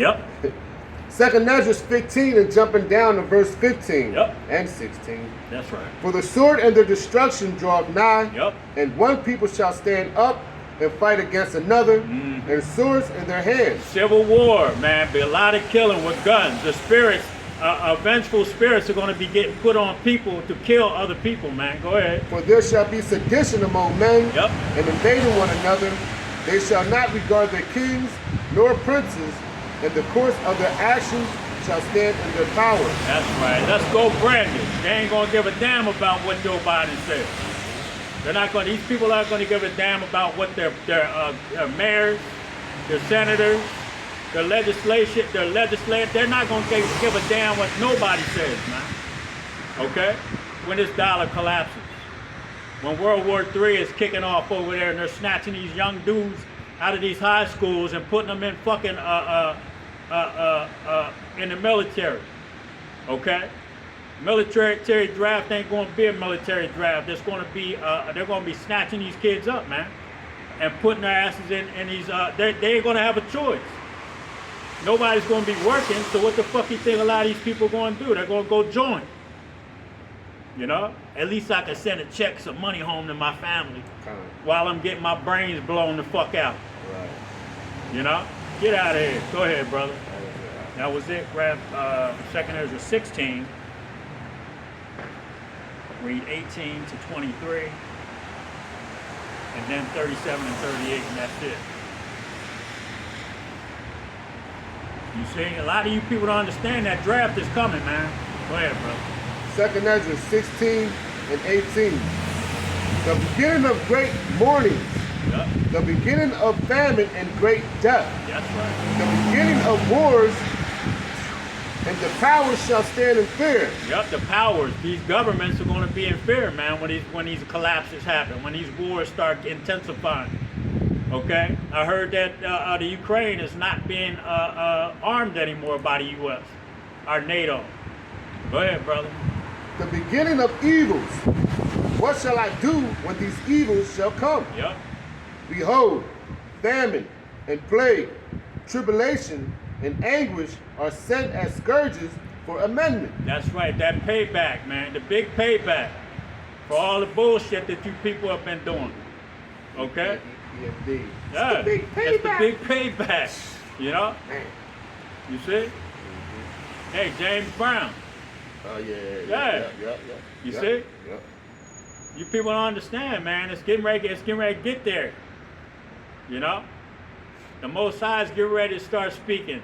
Yep. 2nd Ezra 15 and jumping down to verse 15 Yep. and 16. That's right. For the sword and their destruction draweth nigh, Yep. and one people shall stand up and fight against another, and swords in their hands. Civil war, man. Be a lot of killing with guns. The spirits, vengeful spirits are going to be getting put on people to kill other people, man. Go ahead. For there shall be sedition among men, Yep. and invading one another. They shall not regard their kings nor princes, and the course of their actions shall stand in their power. That's right. Let's go, Brandon. They ain't going to give a damn about what Joe Biden said. They're not going. These people aren't going to give a damn about what their mayors, their senators, their legislation, their legislators. They're not going to give a damn what nobody says, man. Okay? When this dollar collapses, when World War III is kicking off over there, and they're snatching these young dudes out of these high schools and putting them in fucking in the military. Okay? Military draft ain't going to be a military draft. It's going to be they're going to be snatching these kids up, man, and putting their asses in these. They ain't going to have a choice. Nobody's going to be working. So what the fuck you think a lot of these people are going to do? They're going to go join. You know, at least I can send a check, some money home to my family while I'm getting my brains blown the fuck out. Right. You know, get out of here. Go ahead, brother. That was it. Grab 2nd Ezra 16. Read 18 to 23, and then 37 and 38, and that's it. You see, a lot of you people don't understand that draft is coming, man. Go ahead, brother. 2nd Ezra 16 and 18. The beginning of great mournings, Yep. the beginning of famine and great death, That's right. the beginning of wars, and the powers shall stand in fear. Yep, the powers, these governments are going to be in fear, man, when these collapses happen, when these wars start intensifying. Okay? I heard that the Ukraine is not being armed anymore by the U.S., our NATO. Go ahead, brother. The beginning of evils. What shall I do when these evils shall come? Yep. Behold, famine and plague, tribulation and anguish are sent as scourges for amendment. That's right, that payback, man, the big payback for all the bullshit that you people have been doing. Okay? Indeed. Yeah, It's the big it's payback. the big payback. You know? Man. You see? Hey, James Brown. Oh, yeah. Yeah. You see? Yeah. You people don't understand, man. It's getting ready to get there. You know? The Most High is getting ready to start speaking.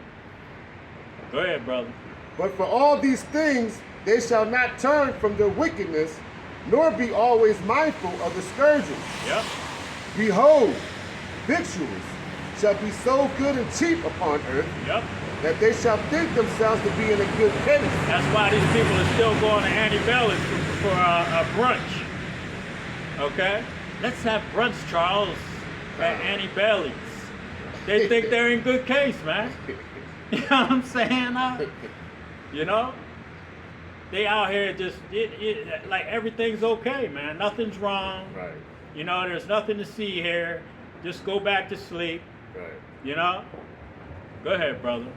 Go ahead, brother. But for all these things, they shall not turn from their wickedness, nor be always mindful of the scourges. Yep. Behold, victuals shall be so good and cheap upon earth, Yep. that they shall think themselves to be in a good case. That's why these people are still going to antibellum for a brunch. Okay? Let's have brunch, Charles, at Annie Bailey's. They think they're in good case, man. You know what I'm saying? You know? They out here just, like everything's okay, man. Nothing's wrong. Right. You know, there's nothing to see here. Just go back to sleep. Right. You know? Go ahead, brother.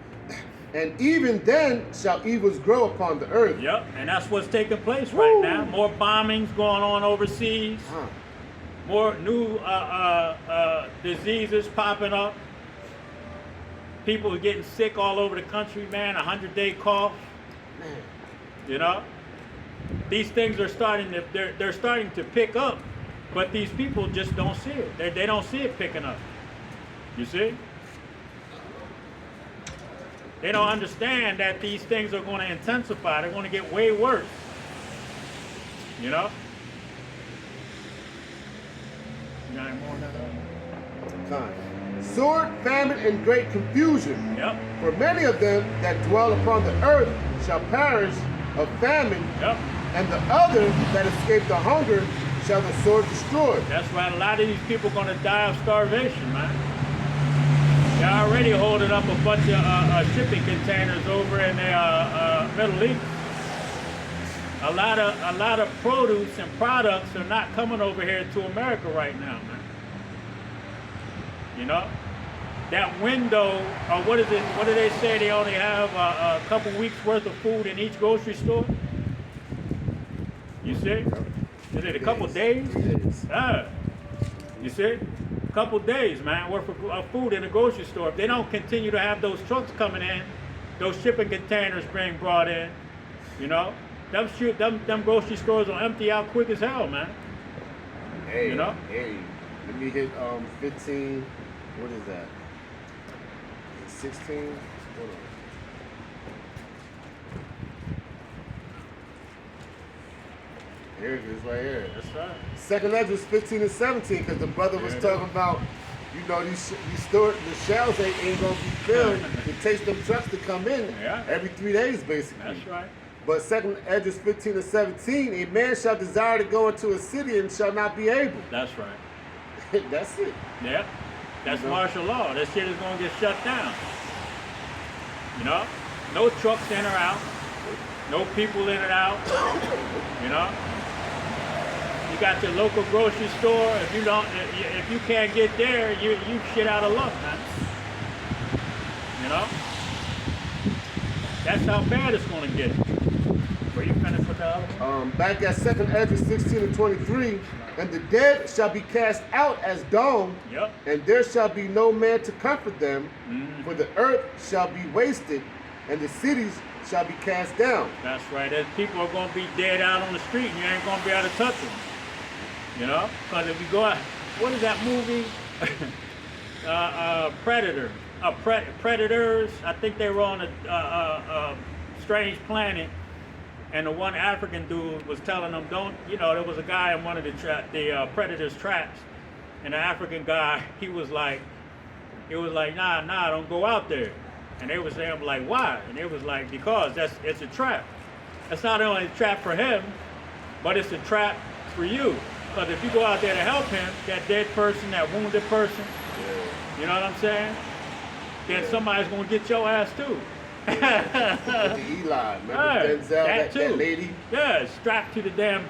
And even then shall evils grow upon the earth. Yep, and that's what's taking place right Woo. now. More bombings going on overseas. More new diseases popping up. People are getting sick all over the country, man. 100-day cough. Man. You know, these things are starting to they're starting to pick up, but these people just don't see it. They don't see it picking up. You see? They don't understand that these things are going to intensify. They're going to get way worse. You know? You got any more on that? Time. Sword, famine, and great confusion. Yep. For many of them that dwell upon the earth shall perish of famine, Yep. and the other that escape the hunger shall the sword destroy. That's right. A lot of these people are going to die of starvation, man. They're already holding up a bunch of shipping containers over in the Middle East. A lot of produce and products are not coming over here to America right now, man. You know? that window, or what is it? What do they say? They only have a couple weeks worth of food in each grocery store. You see? Is it a couple days? 3 days. You see? A couple days, man, worth of food in the grocery store. If they don't continue to have those trucks coming in, those shipping containers being brought in, you know, them grocery stores will empty out quick as hell, man. Hey, you know? Hey, let me hit 15. What is that? 16? Hold on. Here it is right here. That's right. Second Ezra's 15 and 17, because the brother was talking about, you know, these the shells ain't gonna be filled. It takes them trucks to come in every 3 days, basically. That's right. But second Ezra's 15 and 17, a man shall desire to go into a city and shall not be able. That's right. That's it. Yeah. That's martial law. That shit is gonna get shut down. You know? No trucks in or out. No people in and out. You know? You got your local grocery store. If you can't get there, you shit out of luck, man. You know? That's how bad it's gonna get. Where you finished with the other one? Back at 2nd Ezra 16 and 23, and the dead shall be cast out as dung, and there shall be no man to comfort them, for the earth shall be wasted, and the cities shall be cast down. That's right. There's people are gonna be dead out on the street, and you ain't gonna be able to touch them. You know? Because if you go out, what is that movie? Predator. Predators. I think they were on a strange planet, and the one African dude was telling them, don't, you know, there was a guy in one of the Predator's traps, and the African guy, he was like, nah, don't go out there. And they was saying, like, why? And it was like, because it's a trap. It's not only a trap for him, but it's a trap for you. Because if you go out there to help him, that dead person, that wounded person, you know what I'm saying? Then somebody's gonna get your ass too. With the Eli, remember Denzel, that lady? Yeah, strapped to the damn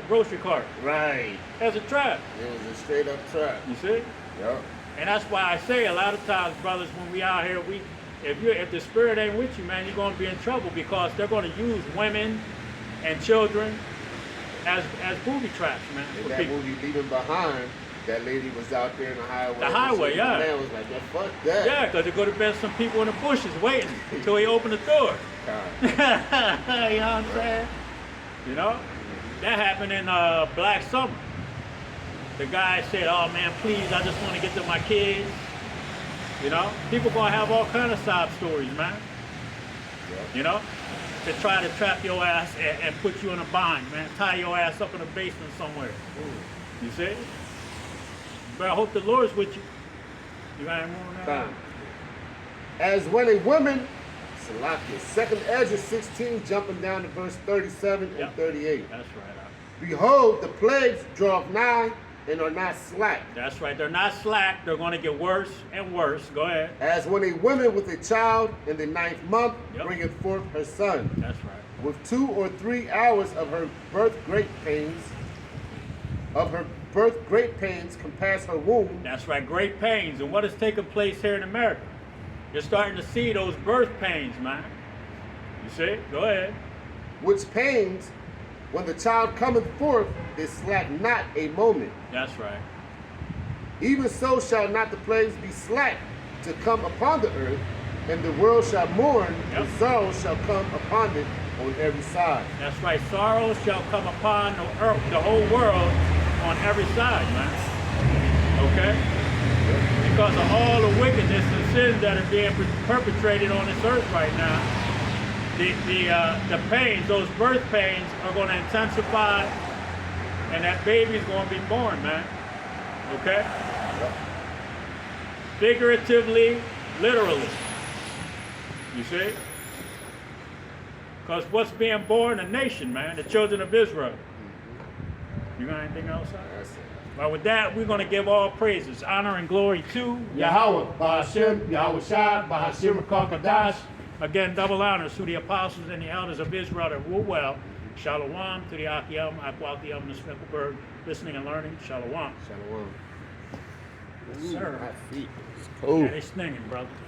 grocery cart. Right. That's a trap. It was a straight up trap. You see? Yep. And that's why I say a lot of times, brothers, when we out here, if the spirit ain't with you, man, you're gonna be in trouble, because they're gonna use women and children as booby traps, man. And that movie Leaving Behind, that lady was out there in the highway. The highway, The man was like, yeah, fuck that. Yeah, because there could have been some people in the bushes waiting until he opened the door. You know what I'm saying? You know? That happened in Black Summer. The guy said, oh man, please, I just want to get to my kids. You know? People gonna have all kind of sob stories, man. Yep. You know? To try to trap your ass and put you in a bind, man. Tie your ass up in a basement somewhere. You see? But I hope the Lord's with you. You got any more on that? As when a woman, Salakia, 2nd Ezra 16, jumping down to verse 37 and 38. That's right. Behold, the plagues draw nigh and are not slack. That's right. They're not slack. They're going to get worse and worse. Go ahead. As when a woman with a child in the 9th month bringeth forth her son. That's right. With 2 or 3 hours of her birth great pains, compass her womb. That's right. Great pains. And what is taking place here in America? You're starting to see those birth pains, man. You see? Go ahead. Which pains, when the child cometh forth, they slack not a moment. That's right. Even so shall not the plagues be slack to come upon the earth, and the world shall mourn, and sorrow shall come upon it on every side. That's right. Sorrow shall come upon the earth, the whole world, on every side, man. Okay? Because of all the wickedness and sins that are being perpetrated on this earth right now, the pains, those birth pains, are going to intensify, and that baby's going to be born, man. Okay? Figuratively, literally. You see? Because what's being born? A nation, man. The children of Israel. You got anything else? Well, with that, we're going to give all praises, honor, and glory to Yahweh, Ba'ashem, Yahweh Shai, Ba'ashem Kadash. Again, double honors to the apostles and the elders of Israel that rule well. Shalom to the Akiyam, Akwakiyam, and the Speckelberg, listening and learning. Shalom. Shalom. Sir. My feet. It's cold. Yeah, they stinging, brother.